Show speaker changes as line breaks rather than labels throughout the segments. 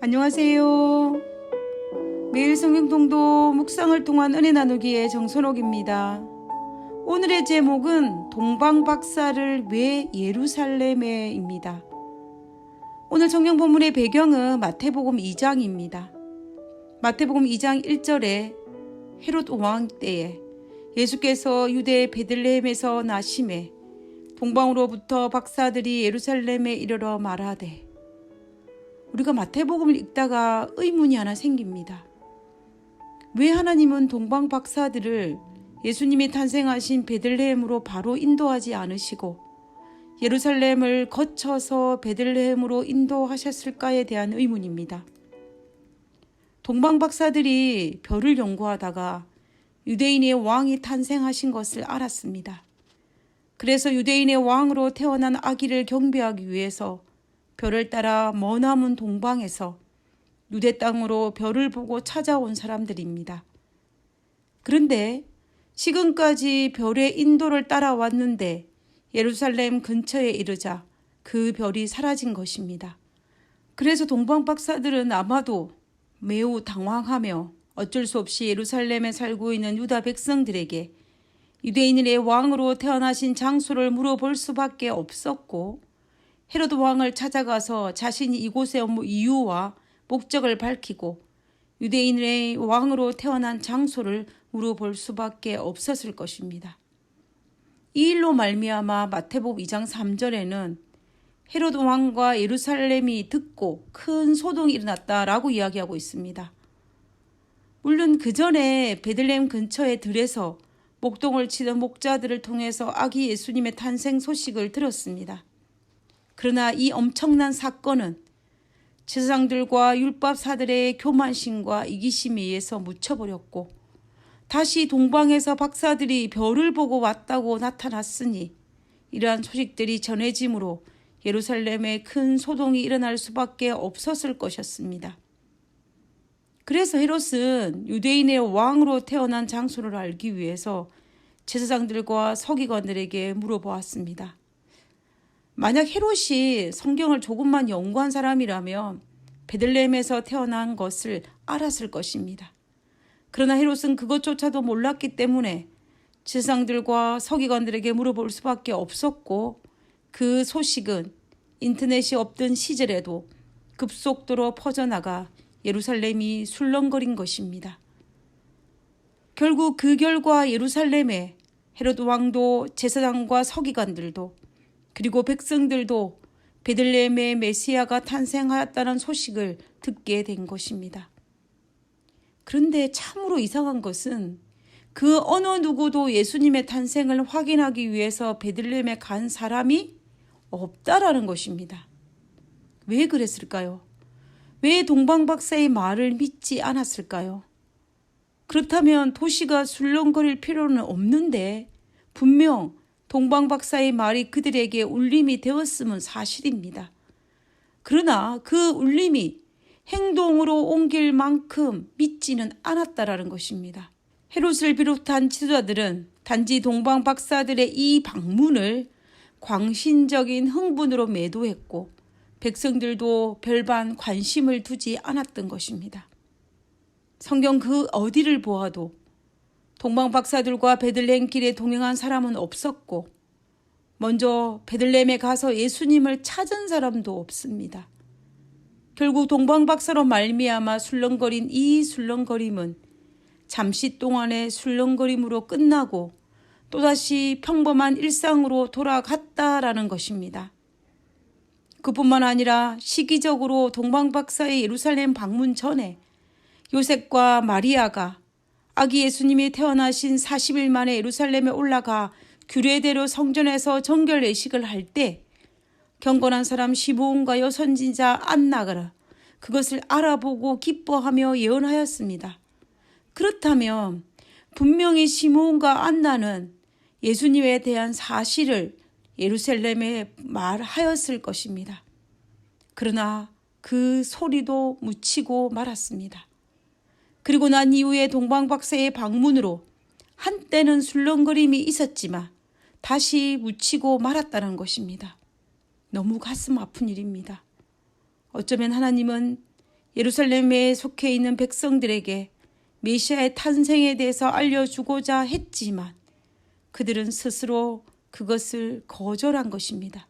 안녕하세요. 매일 성경통도 묵상을 통한 은혜 나누기의 정선옥입니다. 오늘의 제목은 동방박사를 왜 예루살렘에입니다. 오늘 성경 본문의 배경은 마태복음 2장입니다. 마태복음 2장 1절에 헤롯 왕 때에 예수께서 유대 베들레헴에서 나심에 동방으로부터 박사들이 예루살렘에 이르러 말하되, 우리가 마태복음을 읽다가 의문이 하나 생깁니다. 왜 하나님은 동방 박사들을 예수님이 탄생하신 베들레헴으로 바로 인도하지 않으시고 예루살렘을 거쳐서 베들레헴으로 인도하셨을까에 대한 의문입니다. 동방 박사들이 별을 연구하다가 유대인의 왕이 탄생하신 것을 알았습니다. 그래서 유대인의 왕으로 태어난 아기를 경배하기 위해서 별을 따라 머나먼 동방에서 유대 땅으로 별을 보고 찾아온 사람들입니다. 그런데 지금까지 별의 인도를 따라왔는데 예루살렘 근처에 이르자 그 별이 사라진 것입니다. 그래서 동방 박사들은 아마도 매우 당황하며 어쩔 수 없이 예루살렘에 살고 있는 유다 백성들에게 유대인의 왕으로 태어나신 장소를 물어볼 수밖에 없었고, 헤롯 왕을 찾아가서 자신이 이곳에 온 이유와 목적을 밝히고 유대인의 왕으로 태어난 장소를 물어볼 수밖에 없었을 것입니다. 이 일로 말미암아 마태복음 2장 3절에는 헤롯 왕과 예루살렘이 듣고 큰 소동이 일어났다라고 이야기하고 있습니다. 물론 그 전에 베들레헴 근처의 들에서 목동을 치던 목자들을 통해서 아기 예수님의 탄생 소식을 들었습니다. 그러나 이 엄청난 사건은 제사장들과 율법사들의 교만심과 이기심에 의해서 묻혀버렸고, 다시 동방에서 박사들이 별을 보고 왔다고 나타났으니 이러한 소식들이 전해짐으로 예루살렘에 큰 소동이 일어날 수밖에 없었을 것이었습니다. 그래서 헤롯은 유대인의 왕으로 태어난 장소를 알기 위해서 제사장들과 서기관들에게 물어보았습니다. 만약 헤롯이 성경을 조금만 연구한 사람이라면 베들레헴에서 태어난 것을 알았을 것입니다. 그러나 헤롯은 그것조차도 몰랐기 때문에 제사장들과 서기관들에게 물어볼 수밖에 없었고, 그 소식은 인터넷이 없던 시절에도 급속도로 퍼져나가 예루살렘이 술렁거린 것입니다. 결국 그 결과 예루살렘에 헤롯 왕도 제사장과 서기관들도 그리고 백성들도 베들레헴의 메시아가 탄생하였다는 소식을 듣게 된 것입니다. 그런데 참으로 이상한 것은 그 어느 누구도 예수님의 탄생을 확인하기 위해서 베들레헴에 간 사람이 없다라는 것입니다. 왜 그랬을까요? 왜 동방박사의 말을 믿지 않았을까요? 그렇다면 도시가 술렁거릴 필요는 없는데 분명 동방박사의 말이 그들에게 울림이 되었음은 사실입니다. 그러나 그 울림이 행동으로 옮길 만큼 믿지는 않았다라는 것입니다. 헤롯을 비롯한 지도자들은 단지 동방박사들의 이 방문을 광신적인 흥분으로 매도했고, 백성들도 별반 관심을 두지 않았던 것입니다. 성경 그 어디를 보아도 동방 박사들과 베들레헴 길에 동행한 사람은 없었고, 먼저 베들레헴에 가서 예수님을 찾은 사람도 없습니다. 결국 동방 박사로 말미암아 술렁거린 이 술렁거림은 잠시 동안의 술렁거림으로 끝나고 또다시 평범한 일상으로 돌아갔다라는 것입니다. 그뿐만 아니라 시기적으로 동방 박사의 예루살렘 방문 전에 요셉과 마리아가 아기 예수님이 태어나신 40일 만에 예루살렘에 올라가 규례대로 성전에서 정결 예식을 할 때 경건한 사람 시므온과 여선지자 안나가 그것을 알아보고 기뻐하며 예언하였습니다. 그렇다면 분명히 시므온과 안나는 예수님에 대한 사실을 예루살렘에 말하였을 것입니다. 그러나 그 소리도 묻히고 말았습니다. 그리고 난 이후에 동방박사의 방문으로 한때는 술렁거림이 있었지만 다시 묻히고 말았다는 것입니다. 너무 가슴 아픈 일입니다. 어쩌면 하나님은 예루살렘에 속해 있는 백성들에게 메시아의 탄생에 대해서 알려주고자 했지만 그들은 스스로 그것을 거절한 것입니다.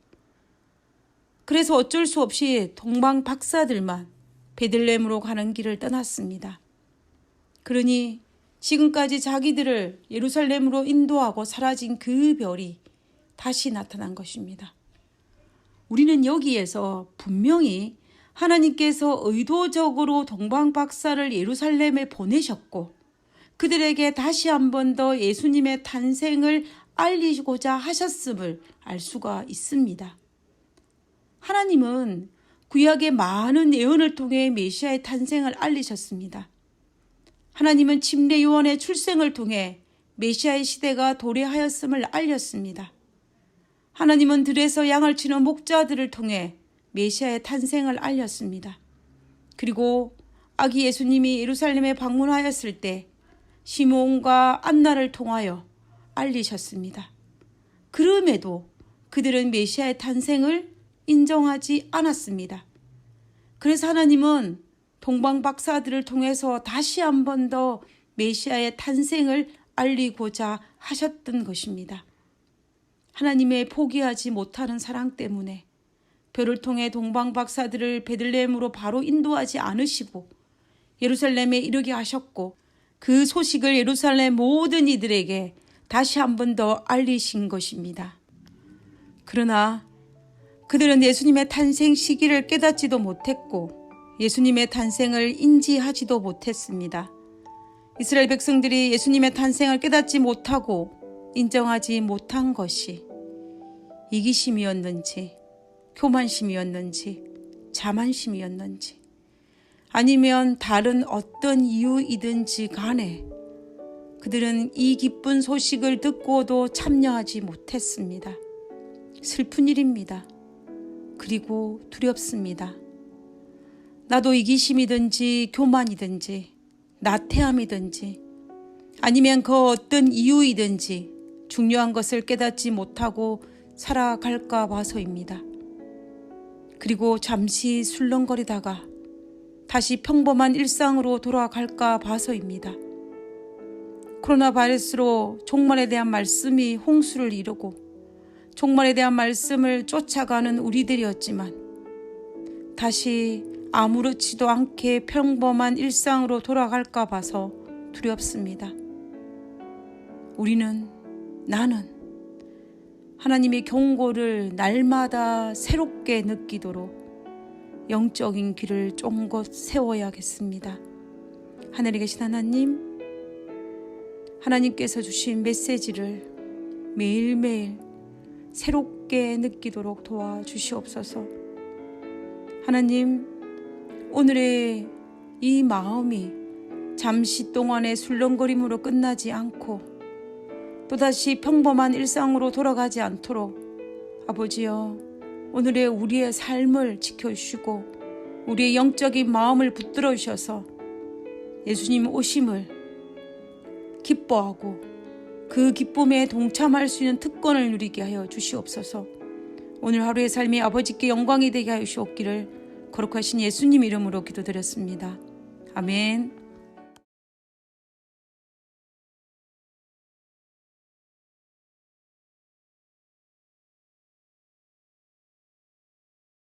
그래서 어쩔 수 없이 동방 박사들만 베들레헴으로 가는 길을 떠났습니다. 그러니 지금까지 자기들을 예루살렘으로 인도하고 사라진 그 별이 다시 나타난 것입니다. 우리는 여기에서 분명히 하나님께서 의도적으로 동방 박사를 예루살렘에 보내셨고 그들에게 다시 한 번 더 예수님의 탄생을 알리고자 하셨음을 알 수가 있습니다. 하나님은 구약의 많은 예언을 통해 메시아의 탄생을 알리셨습니다. 하나님은 침례 요한의 출생을 통해 메시아의 시대가 도래하였음을 알렸습니다. 하나님은 들에서 양을 치는 목자들을 통해 메시아의 탄생을 알렸습니다. 그리고 아기 예수님이 예루살렘에 방문하였을 때 시몬과 안나를 통하여 알리셨습니다. 그럼에도 그들은 메시아의 탄생을 인정하지 않았습니다. 그래서 하나님은 동방 박사들을 통해서 다시 한 번 더 메시아의 탄생을 알리고자 하셨던 것입니다. 하나님의 포기하지 못하는 사랑 때문에 별을 통해 동방 박사들을 베들레헴으로 바로 인도하지 않으시고 예루살렘에 이르게 하셨고 그 소식을 예루살렘 모든 이들에게 다시 한 번 더 알리신 것입니다. 그러나 그들은 예수님의 탄생 시기를 깨닫지도 못했고 예수님의 탄생을 인지하지도 못했습니다. 이스라엘 백성들이 예수님의 탄생을 깨닫지 못하고 인정하지 못한 것이 이기심이었는지 교만심이었는지 자만심이었는지 아니면 다른 어떤 이유이든지 간에 그들은 이 기쁜 소식을 듣고도 참여하지 못했습니다. 슬픈 일입니다. 그리고 두렵습니다. 나도 이기심이든지 교만이든지 나태함이든지 아니면 그 어떤 이유이든지 중요한 것을 깨닫지 못하고 살아갈까 봐서입니다. 그리고 잠시 술렁거리다가 다시 평범한 일상으로 돌아갈까 봐서입니다. 코로나 바이러스로 종말에 대한 말씀이 홍수를 이루고 종말에 대한 말씀을 쫓아가는 우리들이었지만 다시 아무렇지도 않게 평범한 일상으로 돌아갈까 봐서 두렵습니다. 나는 하나님의 경고를 날마다 새롭게 느끼도록 영적인 길을 쫑긋 세워야겠습니다. 하늘에 계신 하나님께서 주신 메시지를 매일매일 새롭게 느끼도록 도와주시옵소서. 하나님, 오늘의 이 마음이 잠시 동안의 술렁거림으로 끝나지 않고 또다시 평범한 일상으로 돌아가지 않도록 아버지여 오늘의 우리의 삶을 지켜주시고 우리의 영적인 마음을 붙들어 주셔서 예수님 오심을 기뻐하고 그 기쁨에 동참할 수 있는 특권을 누리게 하여 주시옵소서. 오늘 하루의 삶이 아버지께 영광이 되게 하여 주시옵기를 거룩하신 예수님 이름으로 기도드렸습니다. 아멘.